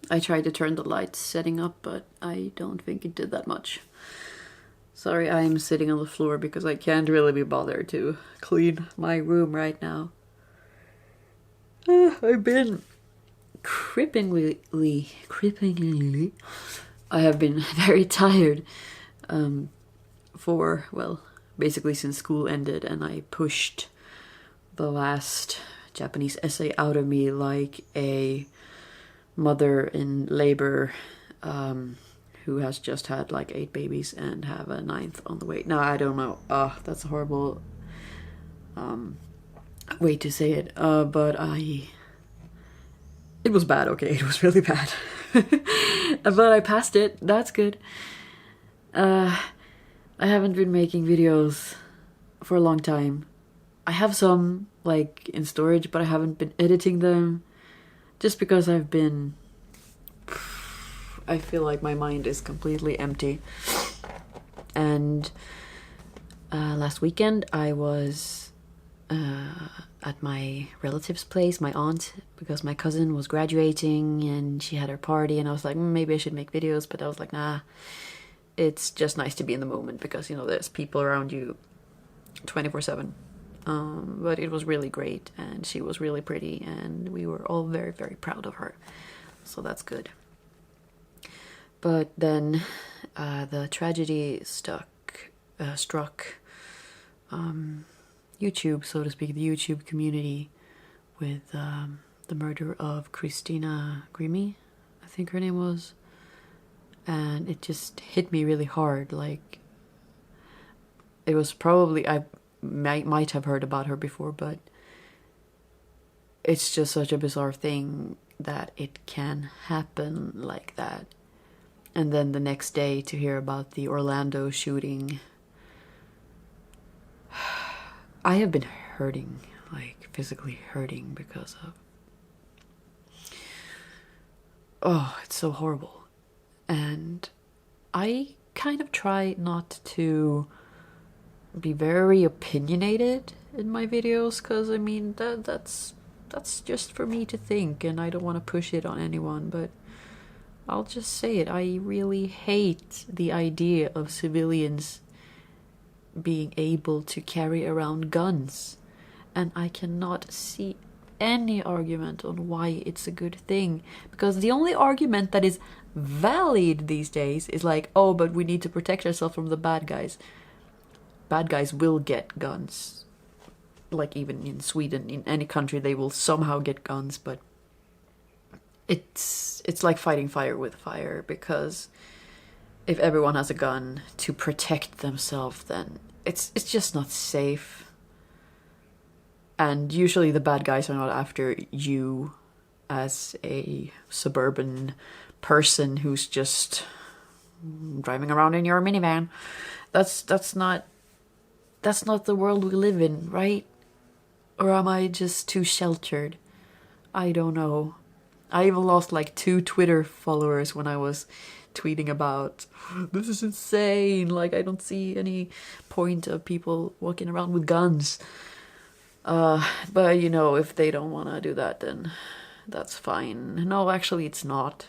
I tried to turn the light setting up, but I don't think it did that much. Sorry, I'm sitting on the floor because I can't really be bothered to clean my room right now. I've been cripplingly, I have been very tired for, well, basically since school ended and I pushed the last Japanese essay out of me like a mother in labor who has just had like 8 babies and have a 9th on the way. No, I don't know. That's a horrible way to say it. But it was bad, okay? It was really bad. But I passed it. That's good. I haven't been making videos for a long time. I have some, like, in storage, but I haven't been editing them. Just because I feel like my mind is completely empty. And last weekend I was at my relative's place, my aunt, because my cousin was graduating and she had her party, and I was like, maybe I should make videos, but I was like, nah, it's just nice to be in the moment because, you know, there's people around you 24/7. But it was really great, and she was really pretty, and we were all very, very proud of her. So that's good. But then the tragedy struck YouTube, so to speak, the YouTube community, with the murder of Christina Grimmie, I think her name was. And it just hit me really hard. Like, it was probably, I might have heard about her before, but it's just such a bizarre thing that it can happen like that. And then the next day to hear about the Orlando shooting, I have been hurting, like physically hurting because of, it's so horrible. And I kind of try not to be very opinionated in my videos, because I mean that's just for me to think, and I don't want to push it on anyone, but I'll just say it. I really hate the idea of civilians being able to carry around guns, and I cannot see any argument on why it's a good thing, because the only argument that is valid these days is like, oh, but we need to protect ourselves from the bad guys. Bad guys will get guns. Like, even in Sweden, in any country, they will somehow get guns, but it's like fighting fire with fire, because if everyone has a gun to protect themselves, then it's just not safe. And usually the bad guys are not after you as a suburban person who's just driving around in your minivan. That's not the world we live in, right? Or am I just too sheltered? I don't know. I even lost like 2 Twitter followers when I was tweeting about, this is insane, like I don't see any point of people walking around with guns. But you know, if they don't want to do that, then that's fine. No, actually it's not.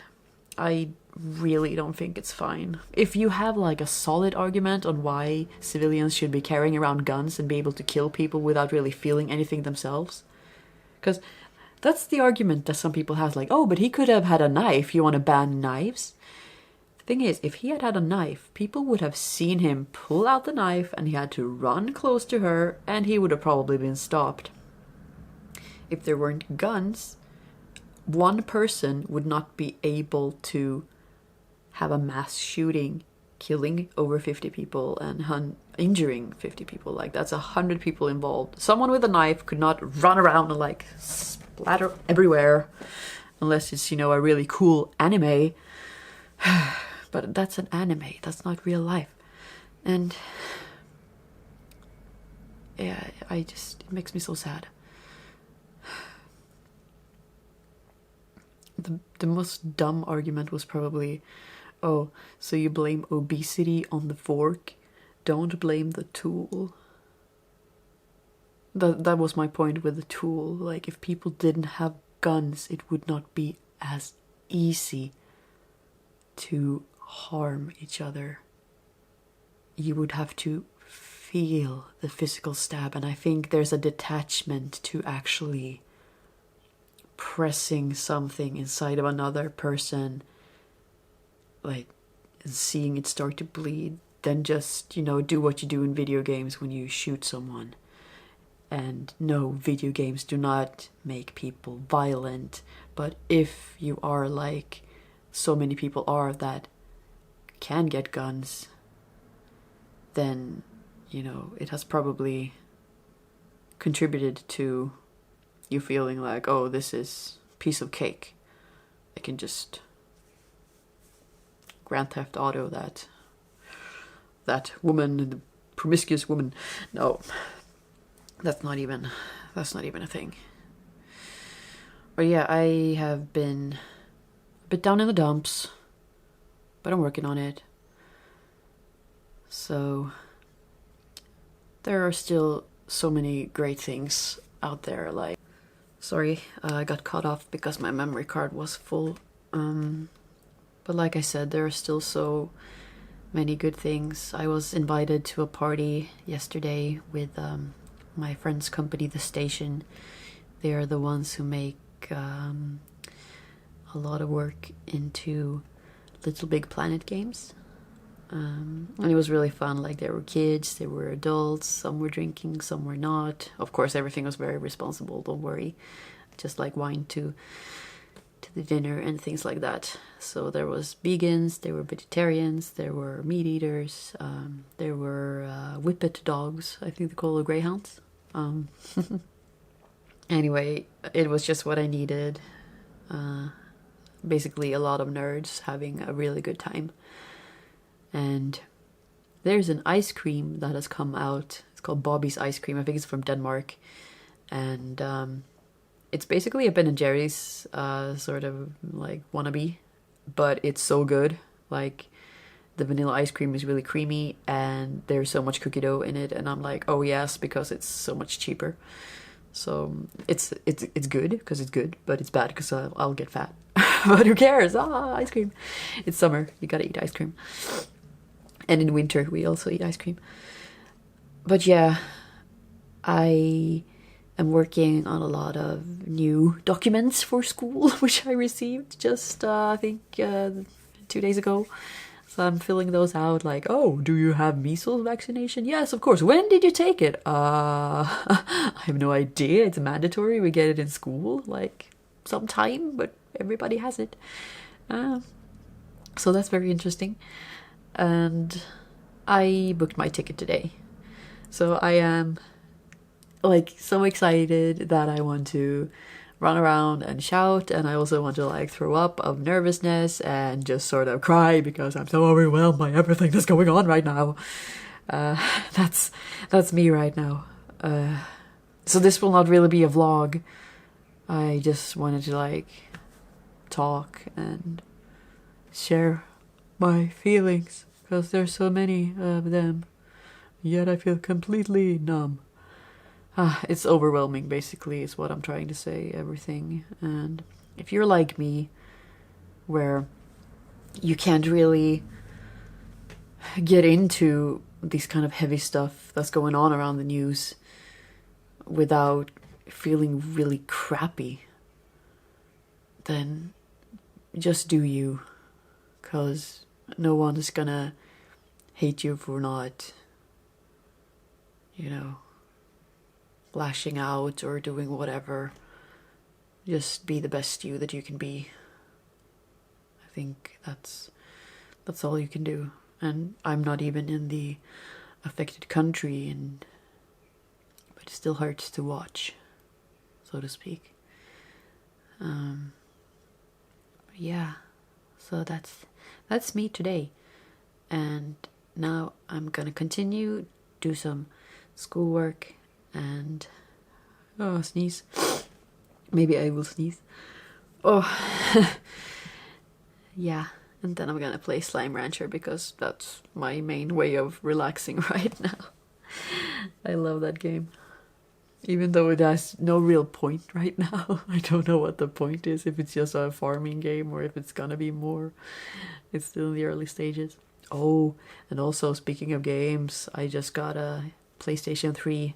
I really don't think it's fine. If you have like a solid argument on why civilians should be carrying around guns and be able to kill people without really feeling anything themselves, because that's the argument that some people have, like, oh, but he could have had a knife, you want to ban knives? The thing is, if he had had a knife, people would have seen him pull out the knife and he had to run close to her, and he would have probably been stopped. If there weren't guns, one person would not be able to have a mass shooting, killing over 50 people and injuring 50 people. Like, that's 100 people involved. Someone with a knife could not run around and like splatter everywhere, unless it's, you know, a really cool anime. But that's an anime, that's not real life. And yeah, it makes me so sad. The most dumb argument was probably, oh, so you blame obesity on the fork, don't blame the tool. That was my point with the tool. Like, if people didn't have guns, it would not be as easy to harm each other. You would have to feel the physical stab, and I think there's a detachment to actually pressing something inside of another person, like seeing it start to bleed, than just, you know, do what you do in video games when you shoot someone. And no, video games do not make people violent, but if you are like so many people are that can get guns, then, you know, it has probably contributed to you feeling like, oh, this is a piece of cake. I can just Grand Theft Auto that woman, the promiscuous woman. No, that's not even a thing. But yeah, I have been a bit down in the dumps, but I'm working on it. So there are still so many great things out there. Like, sorry, I got cut off because my memory card was full. But like I said, there are still so many good things. I was invited to a party yesterday with my friend's company, The Station. They are the ones who make a lot of work into Little Big Planet games. And it was really fun. Like, there were kids, there were adults, some were drinking, some were not. Of course, everything was very responsible, don't worry. Just like wine to the dinner and things like that. So there was vegans, there were vegetarians, there were meat eaters, there were whippet dogs, I think they call them greyhounds. Anyway, it was just what I needed. Basically a lot of nerds having a really good time. And there's an ice cream that has come out. It's called Bobby's Ice Cream. I think it's from Denmark. And it's basically a Ben & Jerry's sort of like wannabe. But it's so good. Like, the vanilla ice cream is really creamy and there's so much cookie dough in it. And I'm like, oh yes, because it's so much cheaper. So it's good because it's good, but it's bad because I'll get fat. But who cares? Ice cream. It's summer. You gotta eat ice cream. And in winter, we also eat ice cream. But yeah, I am working on a lot of new documents for school, which I received just, I think, 2 days ago. So I'm filling those out like, oh, do you have measles vaccination? Yes, of course. When did you take it? I have no idea. It's mandatory. We get it in school, like, sometime, but everybody has it. So that's very interesting. And I booked my ticket today. So I am like so excited that I want to run around and shout, and I also want to like throw up of nervousness and just sort of cry because I'm so overwhelmed by everything that's going on right now. That's me right now. So this will not really be a vlog. I just wanted to like talk and share my feelings because there's so many of them, yet I feel completely numb. It's overwhelming, basically, is what I'm trying to say, everything. And if you're like me, where you can't really get into these kind of heavy stuff that's going on around the news without feeling really crappy, then just do you. Because no one is gonna hate you for not, you know, lashing out or doing whatever. Just be the best you that you can be. I think that's all you can do. And I'm not even in the affected country, but it still hurts to watch, so to speak. Yeah, so that's me today. And now I'm gonna continue, do some schoolwork, and sneeze. Maybe I will sneeze. Oh, yeah. And then I'm gonna play Slime Rancher because that's my main way of relaxing right now. I love that game. Even though it has no real point right now. I don't know what the point is, if it's just a farming game or if it's gonna be more. It's still in the early stages. Oh, and also speaking of games, I just got a PlayStation 3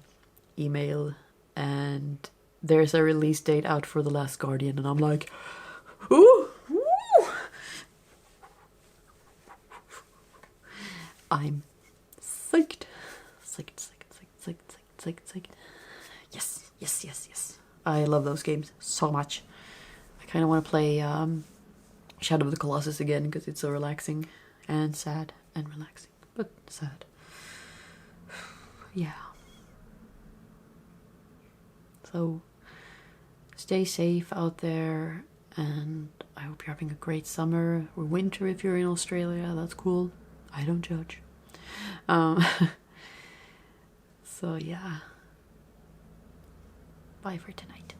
email and there's a release date out for The Last Guardian, and I'm like, ooh, ooh. I'm psyched. Psyched, psyched, psyched, psyched, psyched, psyched, psyched. Yes, yes, yes, yes. I love those games so much. I kind of want to play Shadow of the Colossus again because it's so relaxing and sad and relaxing, but sad. Yeah. So stay safe out there, and I hope you're having a great summer or winter if you're in Australia. That's cool. I don't judge. Um, so yeah. Bye for tonight.